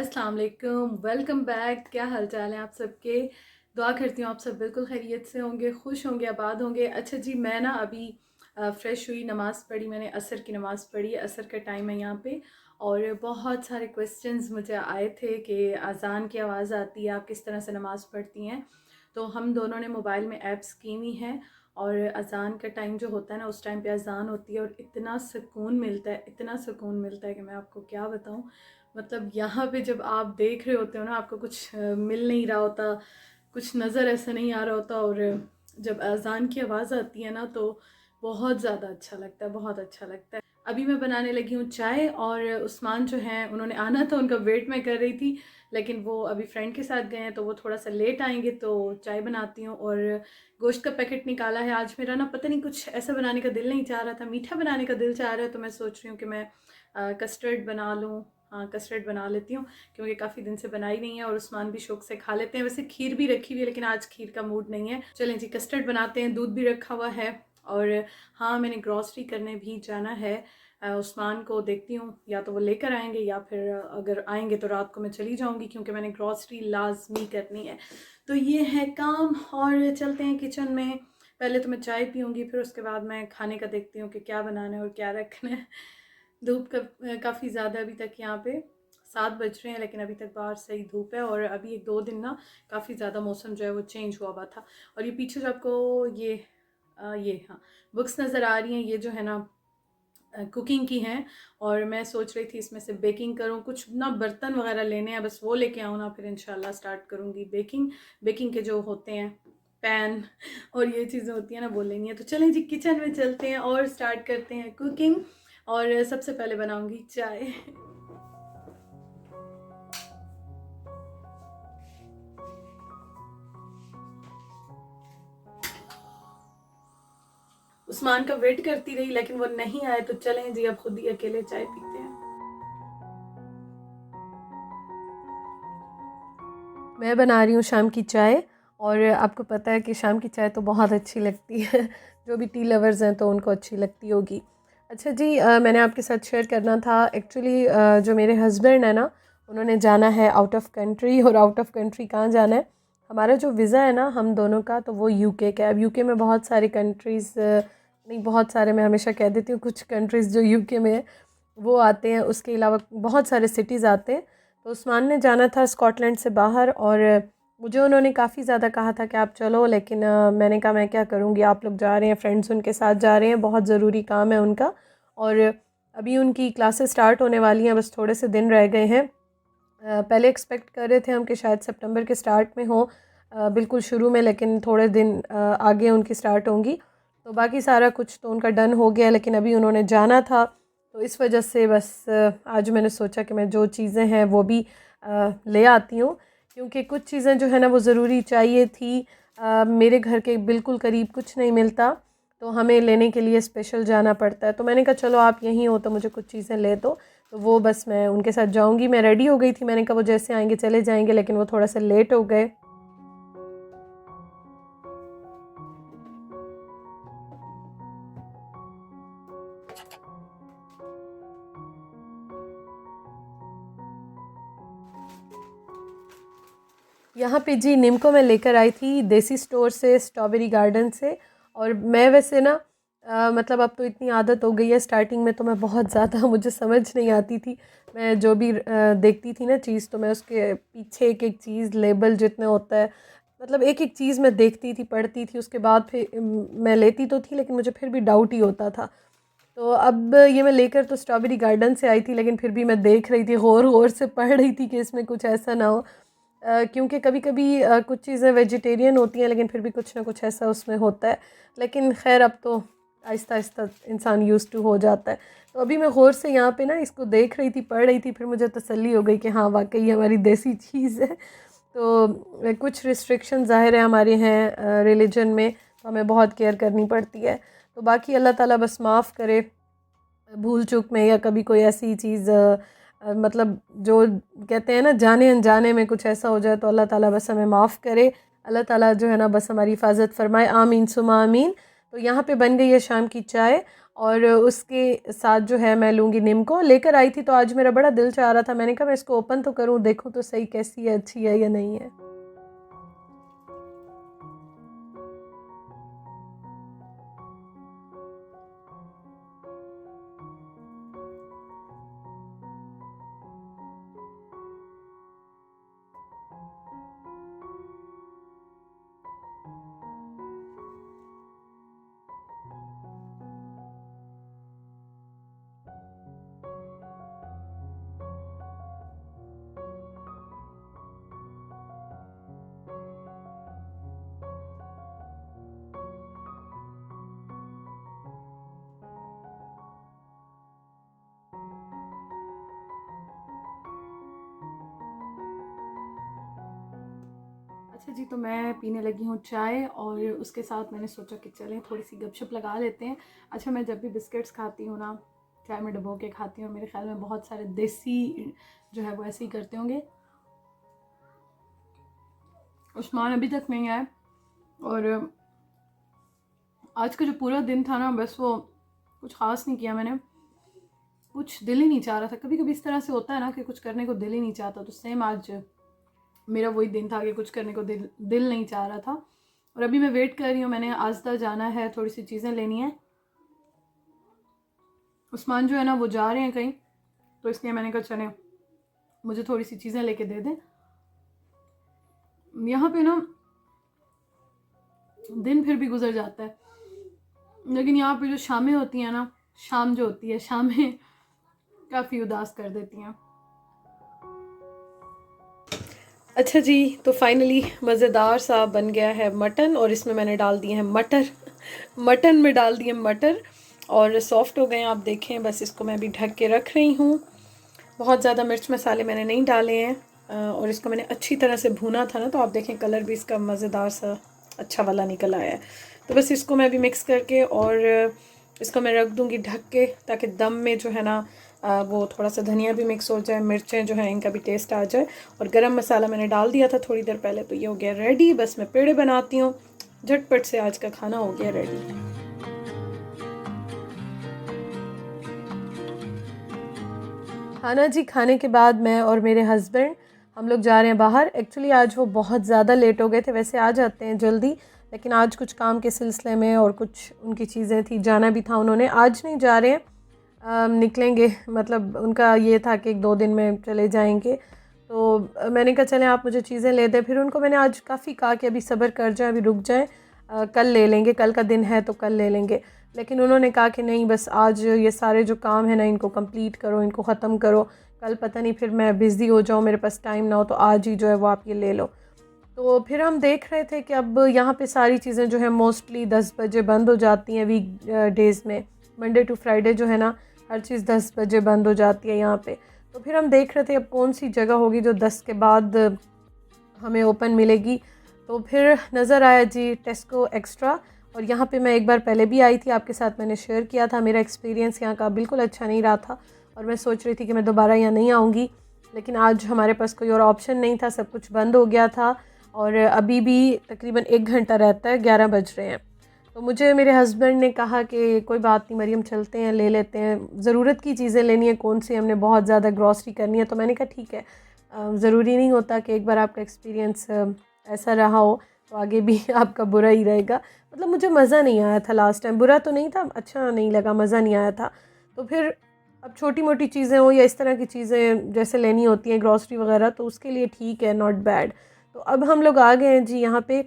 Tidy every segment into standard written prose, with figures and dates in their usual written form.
अस्सलाम वालेकुम, welcome back. क्या हाल चाल है आप सबके। दुआ करती हूँ आप सब बिल्कुल खैरियत से होंगे, खुश होंगे, आबाद होंगे। अच्छा जी, मैं ना अभी फ़्रेश हुई, नमाज़ पढ़ी मैंने, असर की नमाज़ पढ़ी। असर का टाइम है यहाँ पे और बहुत सारे क्वेश्चंस मुझे आए थे कि अज़ान की आवाज़ आती है, आप किस तरह से नमाज़ पढ़ती हैं। तो हम दोनों ने मोबाइल में ऐप्स की हुई हैं और अज़ान का टाइम जो होता है ना, उस टाइम पे अज़ान होती है और इतना सुकून मिलता है, इतना सुकून मिलता है कि मैं आपको क्या बताऊँ। मतलब यहाँ पे जब आप देख रहे होते हो ना, आपको कुछ मिल नहीं रहा होता, कुछ नज़र ऐसा नहीं आ रहा होता और जब अज़ान की आवाज़ आती है ना तो बहुत ज़्यादा अच्छा लगता है, बहुत अच्छा लगता है। अभी मैं बनाने लगी हूँ चाय और उस्मान जो हैं उन्होंने आना था, उनका वेट मैं कर रही थी, लेकिन वो अभी फ्रेंड के साथ गए हैं तो वो थोड़ा सा लेट आएंगे, तो चाय बनाती हूँ। और गोश्त का पैकेट निकाला है आज मेरा ना, पता नहीं कुछ ऐसा बनाने का दिल नहीं चाह रहा था, मीठा बनाने का दिल चाह रहा है, तो मैं सोच रही हूँ कि मैं कस्टर्ड बना लूँ। हाँ, कस्टर्ड बना लेती हूँ क्योंकि काफ़ी दिन से बनाई नहीं है और उस्मान भी शौक से खा लेते हैं। वैसे खीर भी रखी हुई है लेकिन आज खीर का मूड नहीं है। चलें जी, कस्टर्ड बनाते हैं। दूध भी रखा हुआ है और हाँ, मैंने ग्रॉसरी करने भी जाना है। उस्मान को देखती हूँ, या तो वो लेकर आएंगे या फिर अगर आएंगे तो रात को मैं चली जाऊँगी क्योंकि मैंने ग्रॉसरी लाजमी करनी है। तो ये है काम और चलते हैं किचन में। पहले तो मैं चाय पीऊँगी, फिर उसके बाद मैं खाने का देखती हूँ कि क्या बनाना है और क्या रखना है। धूप काफ़ी ज़्यादा अभी तक यहाँ पे 7 बज रहे हैं लेकिन अभी तक बाहर सही धूप है और अभी 1-2 दिन ना काफ़ी ज़्यादा मौसम जो है वो चेंज हुआ था। और ये पीछे जो आपको ये हाँ बुक्स नज़र आ रही हैं, ये जो है ना कुकिंग की हैं और मैं सोच रही थी इसमें से बेकिंग करूं। कुछ ना बर्तन वगैरह लेने हैं, बस वो लेके आऊँ ना, फिर इंशाल्लाह स्टार्ट करूँगी बेकिंग। बेकिंग के जो होते हैं पैन और ये चीज़ें होती हैं ना, वो लेनी है। तो चलें जी, किचन में चलते हैं और स्टार्ट करते हैं कुकिंग। और सबसे पहले बनाऊंगी चाय। उस्मान का वेट करती रही लेकिन वो नहीं आए, तो चलें जी अब खुद ही अकेले चाय पीते हैं। मैं बना रही हूँ शाम की चाय और आपको पता है कि शाम की चाय तो बहुत अच्छी लगती है। जो भी टी लवर्स हैं तो उनको अच्छी लगती होगी। अच्छा जी, मैंने आपके साथ शेयर करना था एक्चुअली, जो मेरे हस्बैंड है ना, उन्होंने जाना है आउट ऑफ कंट्री। और आउट ऑफ कंट्री कहाँ जाना है, हमारा जो वीज़ा है ना हम दोनों का, तो वो यूके का है। अब यूके में बहुत सारे कंट्रीज़, नहीं बहुत सारे, मैं हमेशा कह देती हूँ कुछ कंट्रीज़ जो यूके में है वो आते हैं, उसके अलावा बहुत सारे सिटीज़ आते हैं। तो उस्मान ने जाना था स्कॉटलैंड से बाहर और मुझे उन्होंने काफ़ी ज़्यादा कहा था कि आप चलो, लेकिन मैंने कहा मैं क्या करूँगी, आप लोग जा रहे हैं, फ्रेंड्स उनके साथ जा रहे हैं, बहुत ज़रूरी काम है उनका। और अभी उनकी क्लासेस स्टार्ट होने वाली हैं, बस थोड़े से दिन रह गए हैं। पहले एक्सपेक्ट कर रहे थे हम कि शायद सितंबर के स्टार्ट में हो, बिल्कुल शुरू में, लेकिन थोड़े दिन आगे उनकी स्टार्ट होंगी। तो बाकी सारा कुछ तो उनका डन हो गया, लेकिन अभी उन्होंने जाना था, तो इस वजह से बस आज मैंने सोचा कि मैं जो चीज़ें हैं वो भी ले आती हूँ, क्योंकि कुछ चीज़ें जो है ना वो ज़रूरी चाहिए थी। मेरे घर के बिल्कुल करीब कुछ नहीं मिलता, तो हमें लेने के लिए स्पेशल जाना पड़ता है। तो मैंने कहा चलो आप यहीं हो तो मुझे कुछ चीज़ें ले दो। तो वो बस मैं उनके साथ जाऊंगी। मैं रेडी हो गई थी, मैंने कहा वो जैसे आएंगे चले जाएंगे, लेकिन वो थोड़ा सा लेट हो गए। यहाँ पे जी निम्को मैं लेकर आई थी देसी स्टोर से, स्ट्रॉबेरी गार्डन से। और मैं वैसे ना मतलब अब तो इतनी आदत हो गई है, स्टार्टिंग में तो मैं बहुत ज़्यादा मुझे समझ नहीं आती थी। मैं जो भी देखती थी ना चीज़, तो मैं उसके पीछे एक एक चीज़ लेबल जितने होता है, मतलब एक एक चीज़ मैं देखती थी, पढ़ती थी, उसके बाद फिर मैं लेती तो थी, लेकिन मुझे फिर भी डाउट ही होता था। तो अब ये मैं लेकर तो स्ट्रॉबेरी गार्डन से आई थी, लेकिन फिर भी मैं देख रही थी, गौर गौर से पढ़ रही थी कि इसमें कुछ ऐसा ना हो, क्योंकि कभी कभी कुछ चीज़ें वेजिटेरियन होती हैं लेकिन फिर भी कुछ ना कुछ ऐसा उसमें होता है। लेकिन खैर अब तो आहिस्ता आहिस्ता इंसान यूज़ टू हो जाता है। तो अभी मैं गौर से यहाँ पे ना इसको देख रही थी, पढ़ रही थी, फिर मुझे तसल्ली हो गई कि हाँ वाकई हमारी देसी चीज़ है। तो कुछ रिस्ट्रिक्शन ज़ाहिर है हमारे हैं रिलीजन में, तो हमें बहुत केयर करनी पड़ती है। तो बाकी अल्लाह ताला बस माफ़ करे भूल चूक में, या कभी कोई ऐसी चीज़ मतलब जो कहते हैं ना जाने अनजाने में कुछ ऐसा हो जाए, तो अल्लाह ताला बस हमें माफ़ करे। अल्लाह ताला जो है ना बस हमारी हिफाजत फरमाए, आमीन सुमा आमीन। तो यहाँ पे बन गई है शाम की चाय और उसके साथ जो है मैं लूँगी नीम को। लेकर आई थी तो आज मेरा बड़ा दिल चाह रहा था, मैंने कहा मैं इसको ओपन तो करूँ, देखूँ तो सही कैसी है, अच्छी है या नहीं है। अच्छा जी, तो मैं पीने लगी हूँ चाय और उसके साथ मैंने सोचा कि चलें थोड़ी सी गपशप लगा लेते हैं। अच्छा, मैं जब भी बिस्किट्स खाती हूँ ना, चाय में डुबो के खाती हूँ। मेरे ख्याल में बहुत सारे देसी जो है वो ऐसे ही करते होंगे। उस्मान अभी तक नहीं आए और आज का जो पूरा दिन था ना, बस वो कुछ ख़ास नहीं किया मैंने। कुछ दिल ही नहीं चाह रहा था। कभी कभी इस तरह से होता है ना कि कुछ करने को दिल ही नहीं चाहता, तो सेम आज मेरा वही दिन था कि कुछ करने को दिल नहीं चाह रहा था। और अभी मैं वेट कर रही हूँ, मैंने आस्था जाना है, थोड़ी सी चीज़ें लेनी है। उस्मान जो है ना वो जा रहे हैं कहीं, तो इसलिए मैंने कहा चले मुझे थोड़ी सी चीज़ें लेके दे दें। यहाँ पे ना दिन फिर भी गुजर जाता है, लेकिन यहाँ पे जो शामें होती हैं ना, शाम जो होती है, शामें काफ़ी उदास कर देती हैं। अच्छा जी, तो फाइनली मज़ेदार सा बन गया है मटन, और इसमें मैंने डाल दिए हैं मटर। मटन में डाल दिए मटर और सॉफ्ट हो गए हैं, आप देखें। बस इसको मैं अभी ढक के रख रही हूँ। बहुत ज़्यादा मिर्च मसाले मैंने नहीं डाले हैं और इसको मैंने अच्छी तरह से भूना था ना, तो आप देखें कलर भी इसका मज़ेदार सा अच्छा वाला निकल आया है। तो बस इसको मैं अभी मिक्स करके और इसको मैं रख दूँगी ढक के, ताकि दम में जो है ना वो थोड़ा सा धनिया भी मिक्स हो जाए, मिर्चें जो हैं इनका भी टेस्ट आ जाए। और गरम मसाला मैंने डाल दिया था थोड़ी देर पहले, तो ये हो गया रेडी। बस मैं पेड़े बनाती हूँ, झटपट से आज का खाना हो गया रेडी। खाना जी खाने के बाद मैं और मेरे हस्बैंड हम लोग जा रहे हैं बाहर। एक्चुअली आज वो बहुत ज़्यादा लेट हो गए थे, वैसे आ जाते हैं जल्दी, लेकिन आज कुछ काम के सिलसिले में और कुछ उनकी चीज़ें थी, जाना भी था उन्होंने। आज नहीं जा रहे हैं, निकलेंगे, मतलब उनका ये था कि 1-2 दिन में चले जाएंगे। तो मैंने कहा चलें आप मुझे चीज़ें ले दें। फिर उनको मैंने आज काफ़ी कहा कि अभी सब्र कर जाए, अभी रुक जाए, कल ले लेंगे, कल का दिन है तो कल ले लेंगे। लेकिन उन्होंने कहा कि नहीं, बस आज ये सारे जो काम है ना इनको कंप्लीट करो, इनको ख़त्म करो, कल पता नहीं फिर मैं बिज़ी हो जाऊँ, मेरे पास टाइम ना हो, तो आज ही जो है वो आप ये ले लो। तो फिर हम देख रहे थे कि अब यहाँ पे सारी चीज़ें जो है मोस्टली 10 बजे बंद हो जाती हैं वीक डेज़ में। मंडे टू फ्राइडे जो है ना हर चीज़ 10 बजे बंद हो जाती है यहाँ पे। तो फिर हम देख रहे थे अब कौन सी जगह होगी जो 10 के बाद हमें ओपन मिलेगी। तो फिर नज़र आया जी टेस्को एक्स्ट्रा, और यहाँ पे मैं एक बार पहले भी आई थी, आपके साथ मैंने शेयर किया था। मेरा एक्सपीरियंस यहाँ का बिल्कुल अच्छा नहीं रहा था और मैं सोच रही थी कि मैं दोबारा यहाँ नहीं आऊँगी, लेकिन आज हमारे पास कोई और ऑप्शन नहीं था, सब कुछ बंद हो गया था। और अभी भी तकरीबन 1 घंटा रहता है, 11 बज रहे हैं। तो मुझे मेरे हस्बैंड ने कहा कि कोई बात नहीं मरियम, चलते हैं, ले लेते हैं, ज़रूरत की चीज़ें लेनी है, कौन सी हमने बहुत ज़्यादा ग्रॉसरी करनी है। तो मैंने कहा ठीक है, ज़रूरी नहीं होता कि एक बार आपका एक्सपीरियंस ऐसा रहा हो तो आगे भी आपका बुरा ही रहेगा। मतलब मुझे मज़ा नहीं आया था लास्ट टाइम, बुरा तो नहीं था, अच्छा नहीं लगा, मज़ा नहीं आया था। तो फिर अब छोटी मोटी चीज़ें हो या इस तरह की चीज़ें जैसे लेनी होती हैं ग्रॉसरी वगैरह, तो उसके लिए ठीक है, नॉट बैड। तो अब हम लोग आ गए हैं जी यहाँ पे,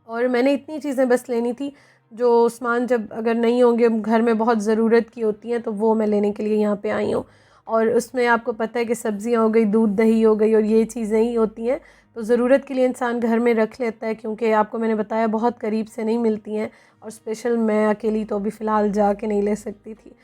और मैंने इतनी चीज़ें बस लेनी थी जो सामान जब अगर नहीं होंगे घर में बहुत ज़रूरत की होती हैं, तो वो मैं लेने के लिए यहाँ पे आई हूँ। और उसमें आपको पता है कि सब्ज़ियाँ हो गई, दूध दही हो गई, और ये चीज़ें ही होती हैं। तो ज़रूरत के लिए इंसान घर में रख लेता है, क्योंकि आपको मैंने बताया बहुत करीब से नहीं मिलती हैं, और स्पेशल मैं अकेली तो अभी फ़िलहाल जा के नहीं ले सकती थी।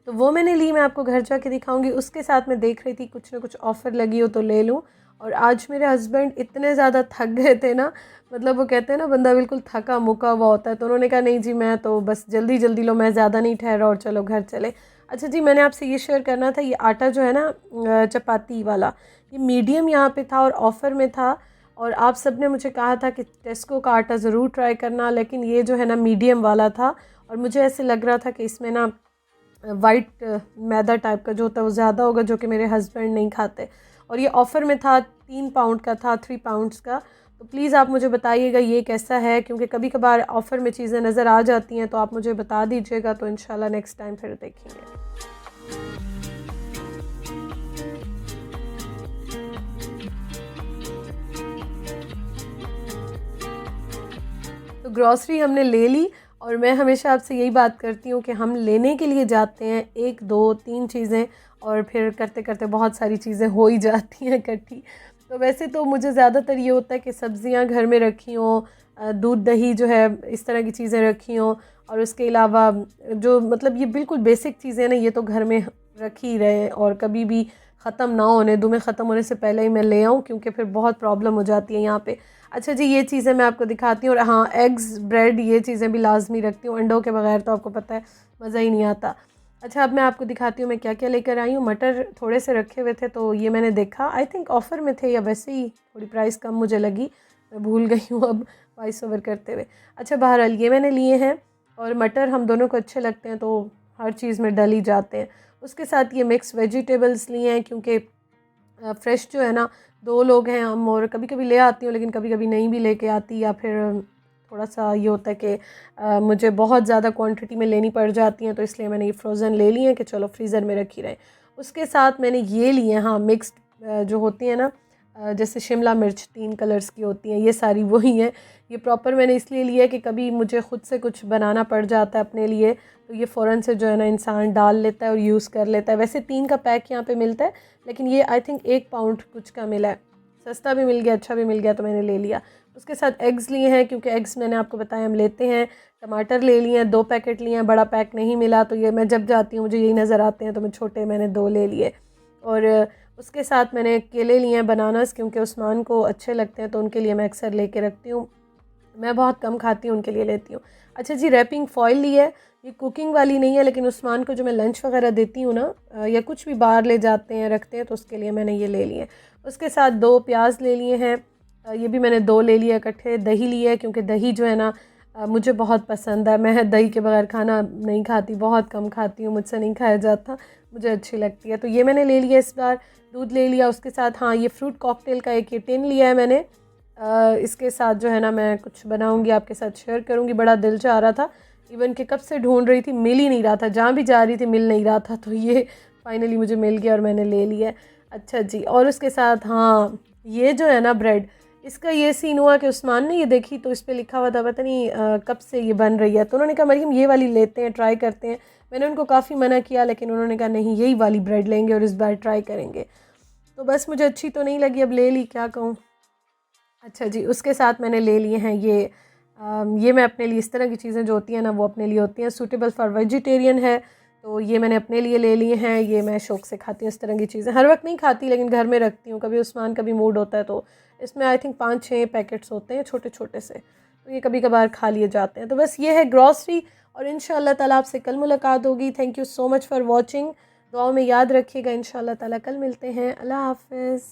तो वो मैंने ली, मैं आपको घर जाके दिखाऊंगी। उसके साथ मैं देख रही थी कुछ ना कुछ ऑफ़र लगी हो तो ले लूँ। और आज मेरे हस्बैंड इतने ज़्यादा थक गए थे ना, मतलब वो कहते हैं ना बंदा बिल्कुल थका मुका हुआ होता है, तो उन्होंने कहा नहीं जी मैं तो बस जल्दी जल्दी लो, मैं ज़्यादा नहीं ठहरा और चलो घर चले। अच्छा जी, मैंने आपसे ये शेयर करना था, ये आटा जो है ना चपाती वाला, ये मीडियम यहाँ पे था और ऑफ़र में था। और आप सब ने मुझे कहा था कि टेस्को का आटा ज़रूर ट्राई करना, लेकिन ये जो है ना मीडियम वाला था, और मुझे ऐसे लग रहा था कि इसमें ना वाइट मैदा टाइप का जो होता है वो ज़्यादा होगा, जो कि मेरे हस्बैंड नहीं खाते। और ये ऑफ़र में था, 3 पाउंड का था, 3 पाउंड्स का। तो प्लीज़ आप मुझे बताइएगा ये कैसा है, क्योंकि कभी कभार ऑफ़र में चीज़ें नज़र आ जाती हैं, तो आप मुझे बता दीजिएगा, तो इंशाल्लाह नेक्स्ट टाइम फिर देखेंगे। तो ग्रॉसरी हमने ले ली, और मैं हमेशा आपसे यही बात करती हूँ कि हम लेने के लिए जाते हैं 1 2 3 चीज़ें, और फिर करते करते बहुत सारी चीज़ें हो ही जाती हैं इकट्ठी। तो वैसे तो मुझे ज़्यादातर ये होता है कि सब्ज़ियाँ घर में रखी हों, दूध दही जो है इस तरह की चीज़ें रखी हों, और उसके अलावा जो मतलब ये बिल्कुल बेसिक चीज़ें ना, ये तो घर में रख ही रहे, और कभी भी ख़त्म ना होने दूँ, मैं ख़त्म होने से पहले ही मैं ले आऊँ, क्योंकि फिर बहुत प्रॉब्लम हो जाती है यहाँ पे। अच्छा जी, ये चीज़ें मैं आपको दिखाती हूँ, और हाँ, एग्स, ब्रेड, ये चीज़ें भी लाजमी रखती हूँ। अंडों के बगैर तो आपको पता है मज़ा ही नहीं आता। अच्छा, अब मैं आपको दिखाती हूँ मैं क्या क्या लेकर आई हूँ। मटर थोड़े से रखे हुए थे, तो ये मैंने देखा, आई थिंक ऑफ़र में थे, या वैसे ही थोड़ी प्राइस कम मुझे लगी, मैं भूल गई हूँ अब वॉइस ओवर करते हुए। अच्छा, बहरहाल ये मैंने लिए हैं, और मटर हम दोनों को अच्छे लगते हैं, तो हर चीज़ में डल ही जाते हैं। उसके साथ ये मिक्स वेजिटेबल्स लिए हैं, क्योंकि फ्रेश जो है ना, 2 लोग हैं हम, और कभी कभी ले आती हूँ, लेकिन कभी कभी नहीं भी लेके आती, या फिर थोड़ा सा ये होता है कि मुझे बहुत ज़्यादा क्वांटिटी में लेनी पड़ जाती हैं, तो इसलिए मैंने ये फ्रोज़न ले ली हैं कि चलो फ्रीज़र में रखी रहें। उसके साथ मैंने ये लिए हैं, हाँ, मिक्स्ड जो होती हैं ना, जैसे शिमला मिर्च 3 कलर्स की होती हैं, ये सारी वही हैं। ये प्रॉपर मैंने इसलिए लिया है कि कभी मुझे ख़ुद से कुछ बनाना पड़ जाता है अपने लिए, तो ये फ़ौरन से जो है ना इंसान डाल लेता है और यूज़ कर लेता है। वैसे 3 का पैक यहाँ पे मिलता है, लेकिन ये आई थिंक 1 पाउंड कुछ का मिला है, सस्ता भी मिल गया, अच्छा भी मिल गया, तो मैंने ले लिया। उसके साथ एग्स लिए हैं, क्योंकि एग्स मैंने आपको बताया हम लेते हैं। टमाटर ले लिए हैं, 2 पैकेट लिए हैं, बड़ा पैक नहीं मिला, तो ये मैं जब जाती हूँ मुझे यही नज़र आते हैं, तो मैं छोटे मैंने 2 ले लिए। और उसके साथ मैंने केले लिए हैं, बनानास, क्योंकि उस्मान को अच्छे लगते हैं, तो उनके लिए मैं अक्सर लेके रखती हूँ। मैं बहुत कम खाती हूँ, उनके लिए लेती हूँ। अच्छा जी, रैपिंग फ़ॉइल ली है, ये कुकिंग वाली नहीं है, लेकिन उस्मान को जो मैं लंच वगैरह देती हूँ ना, या कुछ भी बाहर ले जाते हैं रखते हैं, तो उसके लिए मैंने ये ले लिए। उसके साथ 2 प्याज ले लिए हैं, ये भी मैंने 2 ले लिए इकट्ठे। दही लिया है, क्योंकि दही जो है ना मुझे बहुत पसंद है, मैं दही के बगैर खाना नहीं खाती, बहुत कम खाती हूँ, मुझसे नहीं खाया जाता, मुझे अच्छी लगती है, तो ये मैंने ले लिया इस बार। दूध ले लिया। उसके साथ हाँ, ये फ्रूट कॉकटेल का एक ये टिन लिया है मैंने। इसके साथ जो है ना मैं कुछ बनाऊंगी, आपके साथ शेयर करूंगी। बड़ा दिल चाह रहा था, इवन कि कब से ढूंढ रही थी, मिल ही नहीं रहा था, जहाँ भी जा रही थी मिल नहीं रहा था, तो ये फाइनली मुझे मिल गया और मैंने ले लिया। अच्छा जी, और उसके साथ हाँ, ये जो है ना ब्रेड, इसका ये सीन हुआ कि उस्मान ने ये देखी, तो इस पर लिखा हुआ था पता नहीं कब से ये बन रही है, तो उन्होंने कहा मरियम ये वाली लेते हैं, ट्राई करते हैं। मैंने उनको काफ़ी मना किया, लेकिन उन्होंने कहा नहीं, यही वाली ब्रेड लेंगे और इस बार ट्राई करेंगे। तो बस मुझे अच्छी तो नहीं लगी, अब ले ली, क्या कहूँ। अच्छा जी, उसके साथ मैंने ले लिए हैं ये मैं अपने लिए, इस तरह की चीज़ें जो होती हैं ना वो अपने लिए होती हैं, सूटेबल फॉर वेजिटेरियन है, तो ये मैंने अपने लिए ले लिए हैं। ये मैं शौक़ से खाती हूँ इस तरह की चीज़ें, हर वक्त नहीं खाती, लेकिन घर में रखती हूँ, कभी उस्मान कभी मूड होता है, तो इसमें आई थिंक 5-6 पैकेट्स होते हैं छोटे छोटे से, तो ये कभी कभार खा लिए जाते हैं। तो बस ये है ग्रॉसरी, और इंशाअल्लाह ताला आपसे कल मुलाकात होगी। Thank you so much for watching. दुआओं में याद रखिएगा, इंशाअल्लाह ताला कल मिलते हैं। अल्लाह हाफ़िज़।